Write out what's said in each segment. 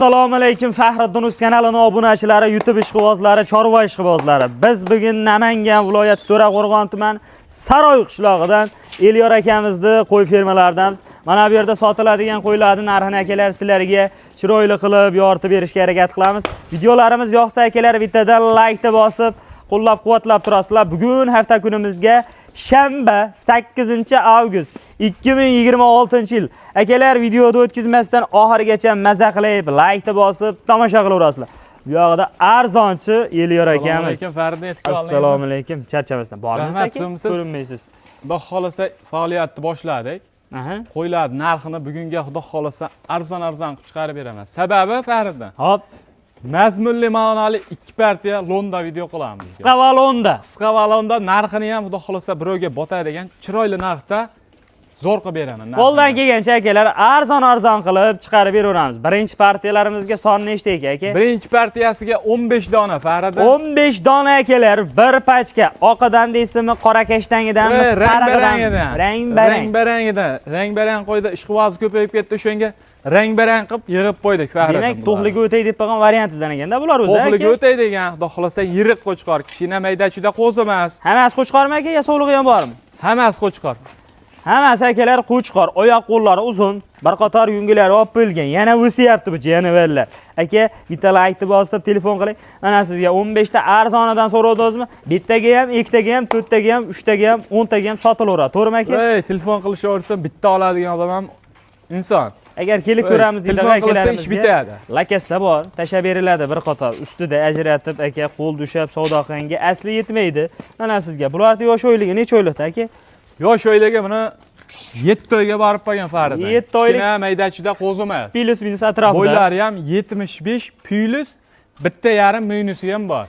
Assalomu alaykum Fahriddin Uz kanalining obunachilari, YouTube ishqibozlari, chorva ishqibozlari. Biz bugun Namangan viloyati To'raqo'rg'on tumani Saroy qishlog'idan Elyor akamizni qo'y fermalaridamiz. Mana bu yerda sotiladigan qo'ylarning narxini akalar sizlarga chiroyli qilib yoritib berishga harakat qilamiz. Videolarimiz yoqsa akalar bittadan like ta bosib, qo'llab-quvvatlab turasizlar. Bugun hafta kunimizga shanba 8-avgust 2026-yil. Akalar videoni o'tkazmasdan oxirigacha maza qilib, like ta bosib, tomosha qilaverasizlar. Bu yoqda arzonchi Elyor akamiz. Assalomu alaykum Fardin. Assalomu alaykum. Charchamasdan. Bormisiz aka? Ko'rinmaysiz. Xudo xolasa faoliyatni boshladik. Qo'ylar narxini bugunga xudo xolasa arzon qilib chiqarib beraman. Sababi Fardin. Hop. Mazmunli ma'noli 2 partiya Londa video qilamiz. Qisqa va Londa narxini ham xudo xolasa birovga botadigan chiroyli narxda zo'r qilib beraman. Qo'ldan kelgancha akalar arzon qilib chiqarib beraveramiz. Birinchi partiyalarimizga soni nechta ekan? Birinchi partiyasiga 15 dona Fardin. 15 dona akalar, bir pachka. Oqidan deysizmi, qora kashtangidanmi, sariqdan, rang-barang qo'yda ishqiboz ko'payib ketdi, o'shanga rang-barang qilib yig'ib qo'ydik Fardin. Demak, to'qliga o'tay deb qolgan variantidan ekanda bular o'zi. To'qliga o'tay degan, xudo xolasa yirik qo'chqor, kichkina maydachida qo'z emas. Hammasi qo'chqormi aka, yo sovlig'i ham bormi? Hammasi qo'chqor. Hammasi akalar qo'chqor, oyoq qo'llari uzun, bir qator yungilari olib qo'yilgan. Yana o'syapti bu janavarlar. Aka, bitta like bosib telefon qiling. Mana sizga 15 ta arzonidan so'radingizmi? Bittaga ham, ikkitaga ham, to'rttaga ham, uchtaga ham, 10 taga ham sotilaveradi. To'g'rimi aka? Ey, telefon qilishaversa bitta oladigan odam ham inson. Agar kelib ko'ramiz deydi akalarimizga, ish bitadi. Lakaslar bor, tashab beriladi bir qator. Ustida ajratib aka qo'l dushab savdo qilganga asli yetmaydi. Mana sizga bularning yosh oyligi necha oylikda aka? Yosh oyligi buni 7 oyga borib qolgan Fardin. 7 oylik. Kichkina maydachida qo'z emas. Plus minus atrofida. Bo'ylari ham 75 plus bitta yarim minusi ham bor.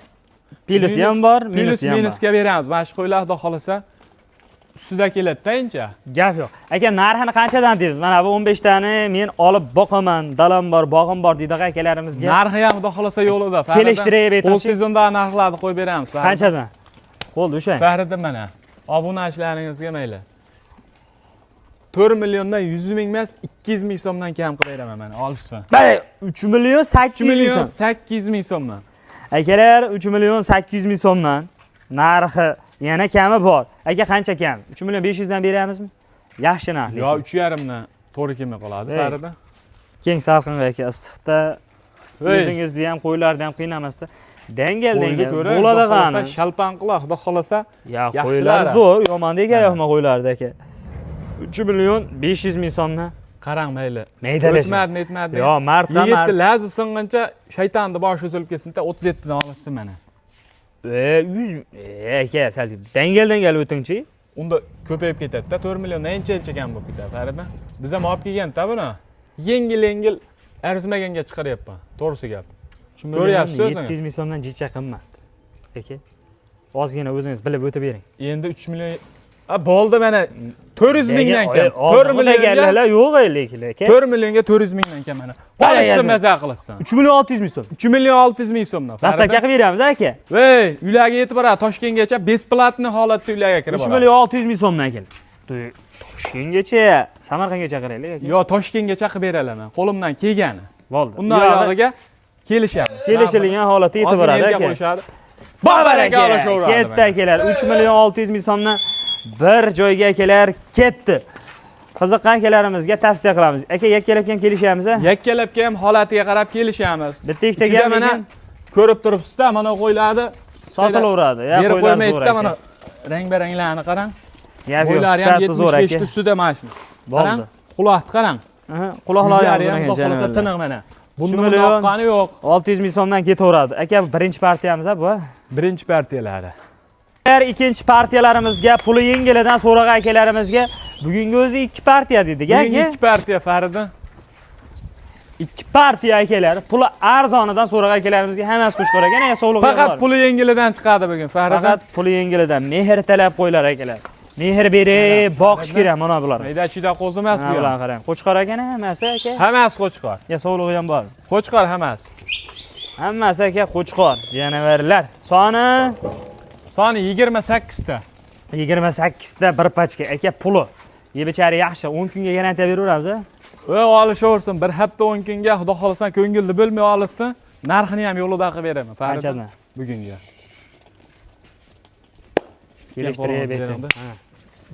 Plus ham bor, minus ham bor. Minusga beramiz. Mana shu qo'ylar xudo xolasa ustida keladi-da incha. Gap yo'q. Aka, narxini qanchadan deysiz? Mana bu 15 tani men olib boqaman, dalam bor, bog'im bor deydi akalarimizga. Narxi ham xudo xolasa yo'lida. Kelishtirib aytamiz. Qo'l sezonda narxlarni qo'yib beramiz. Qanchadan? Qo'lda o'sha. Fardin mana. Obunachilaringizga mayli. 4 milliondan 100 ming emas, 200 ming so'mdan kam qilib beraman mana, olishsin. Mana 3 million 800 ming so'm. 800 ming so'mdan. Akalar, 3 million 800 ming so'mdan narxi yana kami bor. Aka, qancha kam? 3 million 500 dan beramizmi? Yaxshi narx. Yo, 3,5 dan to'g'ri kelmay qoladi, Fardin. Keng salqinga aka, issiqda o'zingizni ham qo'ylarni ham qiynamasdan dangal bo'ladi qani. Shalpan qilib, xudo xolasa. Ya, qo'ylar zo'r, yomon degan yo'qmi qo'ylarda aka? 3 million 500 ming so'mdan. Qarang mayli. Maydalashma. Netmadi. Yo, martda. Yigitni lazi singancha shaytonni boshi uzilib ketsin-da, 37 dan olasiz mana. 100 aka, sal dangal o'tingchi. Unda ko'payib ketadi-da, 4 milliondan ancha kam bo'lib ketadi, Fardin. Biz ham olib kelgan-da buni. Yengil arzimaganiga chiqaryapman. To'g'risi gap. Ko'ryapsiz o'zingiz. 700 ming so'mdan jicha qimmat. Aka. Ozgina o'zingiz bilib o'tib bering. Endi 3 million bo'ldi mana 400 mingdan kam. 4 millionga yo'q lekin aka. 4 millionga 400 mingdan kam mana. Olishsa maza qilasan. 3 million 600 ming so'm. 3 million 600 ming so'mdan. Dastavka qilib beramiz aka. Voy, uylarga yetib boradi. Toshkentgacha besplatni holatda uylarga kirib boradi. 3 million 600 ming so'mdan aka. Toshkentgacha, Samarqandgacha qaraylik aka. Yo, Toshkentgacha qilib beralaman. Qo'limdan kelgani. Bo'ldi. Undan oyog'iga kelishamiz. Kelishilgan holatda yetib boradi aka. Baraka olishaveradi. Ketdi akalar, 3 million 600 ming so'mdan bir joyga akalar ketdi. Qiziqqan akalarimizga tavsiya qilamiz. Aka, yakkalabga ham kelishamiz, a? Yakkalabga ham holatiga qarab kelishamiz. Bitta ikkitaga ham mana ko'rib turibsiz-da, mana qo'ylarni sotilaveradi. Ya, qo'ylar qo'ymaydi-da, mana rang-baranglarni qarang. Qo'ylari ham 75 ta ustida mana shu. Qarang, quloqni qarang. Quloqlari ham xolasa tiniq mana. Bundan yoqqani yo'q. 600 ming so'mdan ketaveradi. Aka, birinchi partiyamiz-a bu? Birinchi partiyalari. Ikkinchi partiyalarimizga puli yengilidan so'ragan akalarimizga bugungi o'zi 2 partiya dedik aka. 2 partiya Fardin. 2 partiya akalar, puli arzonidan so'ragan akalarimizga hammasi xush ko'ragan, ya sog'lig'i bor. Faqat puli yengilidan chiqadi bugun Fardin. Faqat puli yengilidan mehr talab qo'ylar akalar. Mehr berib, boqish kerak mana bular. Maydachida qo'z emas bu. Mana qarang, qo'chqor ekan hammasi aka. Hammasi qo'chqor. Ya sog'lig'i ham bor. Qo'chqor hammasi. Hammasi aka qo'chqor, janavarlar. Soni 28 ta. 28 ta bir pachka aka puli. Yebichari yaxshi, 10 kunga garantiya beraveramiz-a? Olishaversin, bir hafta 10 kunga xudo xolasan ko'ngilni bo'lmay olsin, narxini ham yo'lida qilib beraman. Qanchadan? Bugunga. Kelishtirib Telefon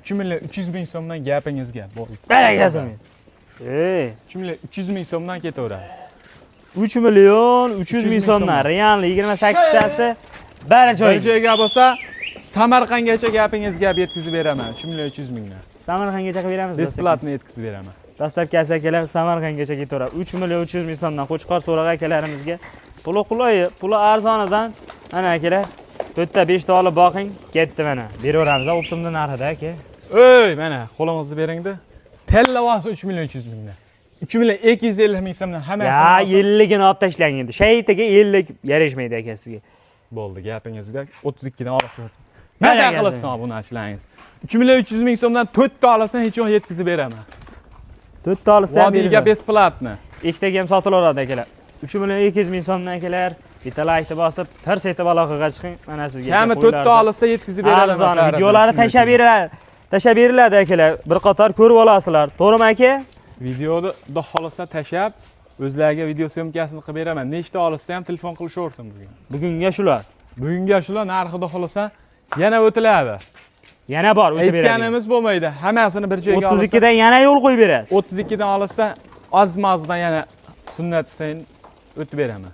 3 million 300 ming so'mdan gapingizga bo'ldi. Barakasin. Ey, 3 million 300 ming so'mdan ketaveradi. 3 million 300 ming so'mdan realni 28 tasi bari Bir joyga. joyga bo'lsa, Samarqandgacha gapingizga yetkazib beraman. 3 million 300 mingdan. Samarqandgacha qilib beramiz. Besplatni yetkazib beraman. Dastlabki akalar Samarqandgacha ketaveradi. 3 million 300 ming so'mdan Qo'chqor so'ragan akalarimizga puli qulay, puli arzonidan mana akalar 4 ta 5 ta olib boqing, ketdi mana. Beraveramiz, optimda narxida aka. Ey, mana qo'lingizni beringda. Tellavasi 3 million 300 mingdan. 3 million 250 ming so'mdan hammasini. Ya 50 gini olib tashlang endi. Shaytiga 50 yarashmaydi aka sizga. Bo'ldi, gapingizga 32 dan olasiz. Nima qilasan bu narsalarningiz? 3 million 300 ming so'mdan 4 ta olasan, hech yo'q yetkazib beraman. 4 ta olsa ham Vodiyga besplatni. ikkitaga ham sotilaveradi akalar. 3 million 200 ming so'mdan akalar. Bitta like bosib, ters etib aloqaga chiqing. Mana sizga. Kami 4 ta olsa yetkazib beraman. Arzon videolarni tashlab beriladi akalar. Bir qator ko'rib olasizlar. To'g'rimi aka? Videoni xudo xolasa tashab, o'zlariga video syomkasini qilib beraman. Nechta olsa ham telefon qilishaversin bugun. Bugunga shular. Bugunga shular narxi xudo xolasa yana o'tiladi. Yana bor, o'tib beradi. Aytganimiz bo'lmaydi. Hammasini bir joyga olsa. 32 dan yana yo'l qo'yib beradi. 32 dan olsa, ozmazdan yana sunnat sayin o'tib beraman.